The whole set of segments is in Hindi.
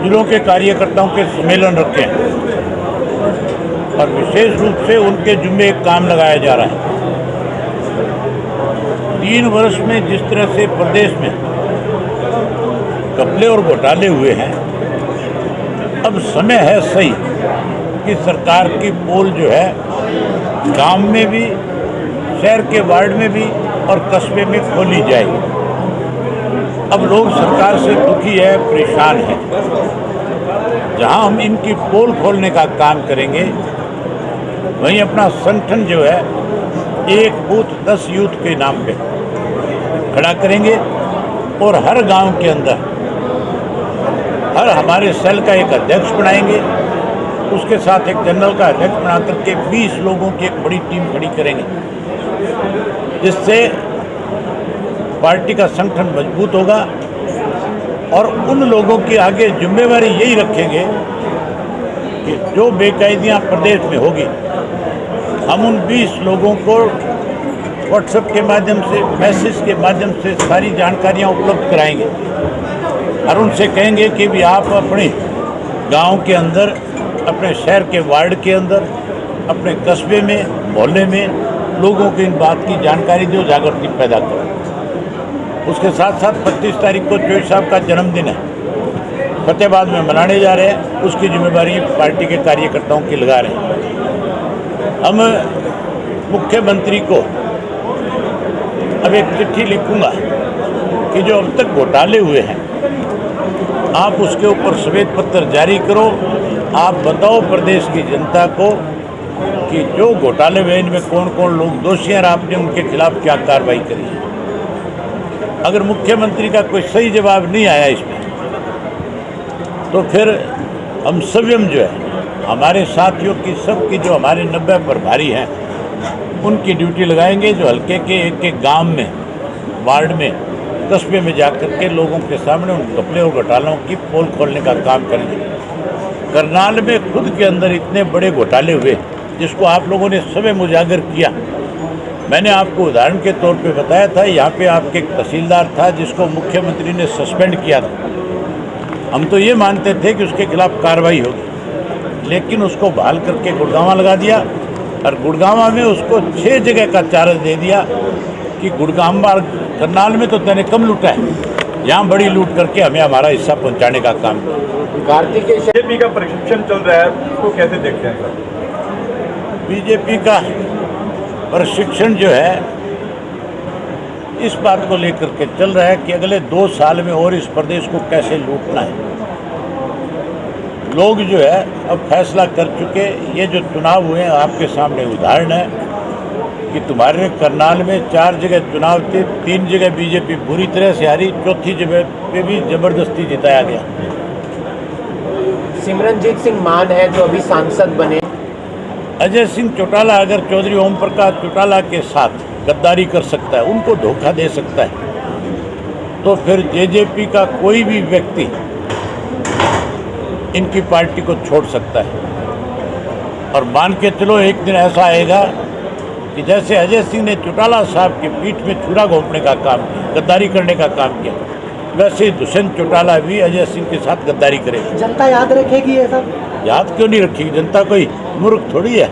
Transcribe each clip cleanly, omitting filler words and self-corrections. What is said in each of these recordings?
जिलों के कार्यकर्ताओं के सम्मेलन रखे हैं और विशेष रूप से उनके जिम्मे एक काम लगाया जा रहा है। 3 वर्ष में जिस तरह से प्रदेश में घपले और घोटाले हुए हैं, अब समय है सही कि सरकार की पोल जो है गांव में भी, शहर के वार्ड में भी और कस्बे में खोली जाएगी। अब लोग सरकार से दुखी है, परेशान है। जहां हम इनकी पोल खोलने का काम करेंगे, वहीं अपना संगठन जो है एक बूथ 10 यूथ के नाम पे खड़ा करेंगे और हर गांव के अंदर हर हमारे सेल का एक अध्यक्ष बनाएंगे, उसके साथ एक जनरल का अध्यक्ष बना करके 20 लोगों की एक बड़ी टीम खड़ी करेंगे, जिससे पार्टी का संगठन मजबूत होगा। और उन लोगों की आगे जिम्मेवारी यही रखेंगे कि जो बेकायदियाँ प्रदेश में होगी, हम उन 20 लोगों को व्हाट्सएप के माध्यम से, मैसेज के माध्यम से सारी जानकारियाँ उपलब्ध कराएंगे और उनसे कहेंगे कि भी आप अपने गांव के अंदर, अपने शहर के वार्ड के अंदर, अपने कस्बे में, मोहल्ले में लोगों को इन बात की जानकारी दो, जागृति पैदा करो। उसके साथ साथ 25 तारीख को चोई साहब का जन्मदिन है, फतेहाबाद में मनाने जा रहे हैं, उसकी जिम्मेदारी पार्टी के कार्यकर्ताओं की लगा रहे हैं। हम मुख्यमंत्री को अब एक चिट्ठी लिखूंगा कि जो अब तक घोटाले हुए हैं, आप उसके ऊपर श्वेत पत्र जारी करो। आप बताओ प्रदेश की जनता को कि जो घोटाले हुए इनमें कौन कौन लोग दोषी हैं और आपने उनके खिलाफ क्या कार्रवाई करी है। अगर मुख्यमंत्री का कोई सही जवाब नहीं आया इसमें, तो फिर हम स्वयं जो है हमारे साथियों की, सबकी जो हमारे 90 प्रभारी हैं, उनकी ड्यूटी लगाएंगे, जो हल्के के एक गांव में, वार्ड में, कस्बे में जाकर के लोगों के सामने उन घपले और घोटालों की पोल खोलने का काम करेंगे। करनाल में खुद के अंदर इतने बड़े घोटाले हुए जिसको आप लोगों ने स्वयं उजागर किया। मैंने आपको उदाहरण के तौर पे बताया था, यहाँ पे आपके एक तहसीलदार था जिसको मुख्यमंत्री ने सस्पेंड किया था। हम तो ये मानते थे कि उसके खिलाफ कार्रवाई होगी, लेकिन उसको बहाल करके गुड़गांव लगा दिया और गुड़गांव में उसको 6 जगह का चार्ज दे दिया कि गुड़गांव, करनाल में तो तूने कम लूटा है, यहाँ बड़ी लूट करके हमें हमारा हिस्सा पहुँचाने का काम किया। कार्तिकेय बीजेपी का प्रशिक्षण चल रहा है, उसको कैसे देखते हैं सर? बीजेपी का प्रशिक्षण जो है इस बात को लेकर के चल रहा है कि अगले 2 साल में और इस प्रदेश को कैसे लूटना है। लोग जो है अब फैसला कर चुके। ये जो चुनाव हुए हैं आपके सामने उदाहरण है कि तुम्हारे करनाल में 4 जगह चुनाव थे, 3 जगह बीजेपी बुरी तरह से हारी, 4थी जगह पे भी जबरदस्ती जिताया गया। सिमरनजीत सिंह मान है जो अभी सांसद बने। अजय सिंह चौटाला अगर चौधरी ओम प्रकाश चौटाला के साथ गद्दारी कर सकता है, उनको धोखा दे सकता है, तो फिर जेजेपी का कोई भी व्यक्ति इनकी पार्टी को छोड़ सकता है। और मान के चलो एक दिन ऐसा आएगा कि जैसे अजय सिंह ने चौटाला साहब की पीठ में छुरा घोंपने का काम किया, गद्दारी करने का काम किया, वैसे दुष्यंत चौटाला भी अजय सिंह के साथ गद्दारी करेगा। जनता याद रखेगी ये सब? याद क्यों नहीं रखेगी? जनता कोई मूर्ख थोड़ी है।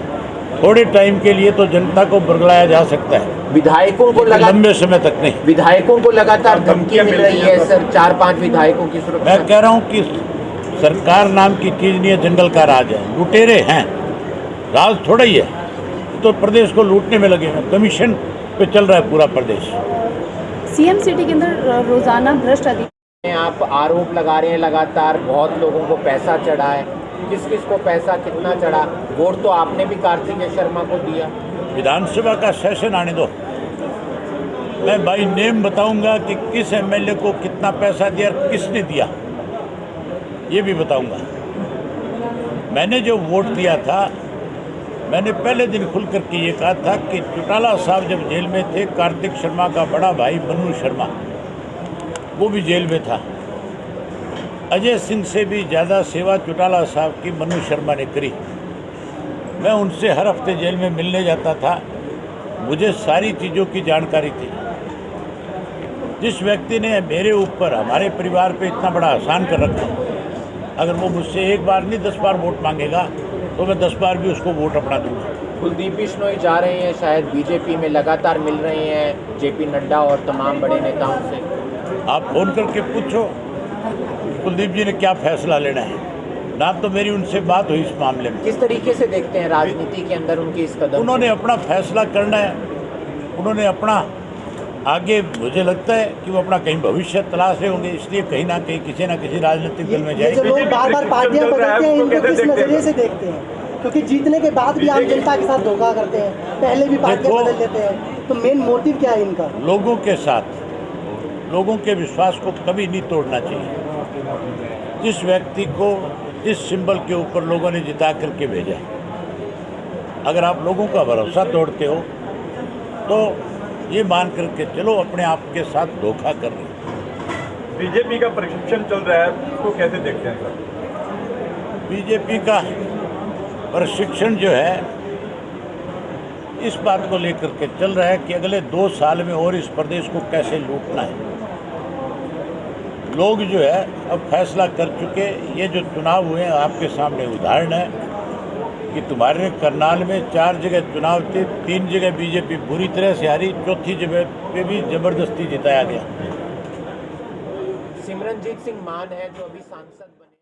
थोड़े टाइम के लिए तो जनता को बरगलाया जा सकता है, विधायकों को लंबे समय तक नहीं। विधायकों को लगातार धमकी मिल रही है सर, 4-5 विधायकों की सुरक्षा। मैं कह रहा हूँ कि सरकार नाम की चीज नहीं है, जंगल का राज है। लुटेरे हैं, राज थोड़ा ही है, तो प्रदेश को लूटने में लगे हैं। कमीशन पे चल रहा है पूरा प्रदेश। सीएम सिटी के अंदर रोजाना भ्रष्ट अधिकारी, आप आरोप लगा रहे हैं लगातार, बहुत लोगों को पैसा चढ़ा है। किस किस को पैसा कितना चढ़ा? वोट तो आपने भी कार्तिकेय शर्मा को दिया। विधानसभा का सेशन आने दो, मैं बाई नेम बताऊंगा कि किस एमएलए को कितना पैसा दिया और किसने दिया, ये भी बताऊंगा। मैंने जो वोट दिया था, मैंने पहले दिन खुल करके ये कहा था कि चौटाला साहब जब जेल में थे, कार्तिक शर्मा का बड़ा भाई मनु शर्मा वो भी जेल में था। अजय सिंह से भी ज़्यादा सेवा चौटाला साहब की मनु शर्मा ने करी। मैं उनसे हर हफ्ते जेल में मिलने जाता था, मुझे सारी चीज़ों की जानकारी थी। जिस व्यक्ति ने मेरे ऊपर, हमारे परिवार पे इतना बड़ा एहसान कर रखा, अगर वो मुझसे एक बार नहीं 10 बार वोट मांगेगा तो मैं 10 बार भी उसको वोट अपना दूंगा। कुलदीप बिश्नोई जा रहे हैं, शायद बीजेपी में लगातार मिल रहे हैं जेपी नड्डा और तमाम बड़े नेताओं से। आप फ़ोन करके पूछो कुलदीप जी ने क्या फैसला लेना है, ना तो मेरी उनसे बात हुई इस मामले में। किस तरीके से देखते हैं राजनीति के अंदर उनके इस कदम? उन्होंने अपना फैसला करना है, उन्होंने अपना आगे, मुझे लगता है कि वो अपना कहीं भविष्य तलाश रहे होंगे, इसलिए कहीं ना कहीं किसी ना किसी राजनीतिक दल में ये जो जाएंगे। लोग बार बार पार्टियां बदलते हैं, इनको किस नजरिए से देखते हैं? क्योंकि जीतने के बाद भी आम जनता के साथ धोखा करते हैं, पहले भी पार्टियां बदल देते हैं, तो मेन मोटिव क्या है इनका? लोगों के साथ, लोगों के विश्वास को कभी नहीं तोड़ना चाहिए। जिस व्यक्ति को जिस सिंबल के ऊपर लोगों ने जिता करके भेजा, अगर आप लोगों का भरोसा तोड़ते हो तो ये मान करके चलो अपने आप के साथ धोखा कर रहे हो। बीजेपी का प्रशिक्षण चल रहा है, उसको कैसे देखते हैं सर? बीजेपी का प्रशिक्षण जो है इस बात को लेकर के चल रहा है कि अगले 2 साल में और इस प्रदेश को कैसे लूटना है। लोग जो है अब फैसला कर चुके, ये जो चुनाव हुए हैं आपके सामने उदाहरण है कि तुम्हारे करनाल में 4 जगह चुनाव थे, 3 जगह बीजेपी पूरी तरह से हारी, चौथी जगह पे भी जबरदस्ती जिताया गया। सिमरनजीत सिंह मान है जो अभी सांसद बने।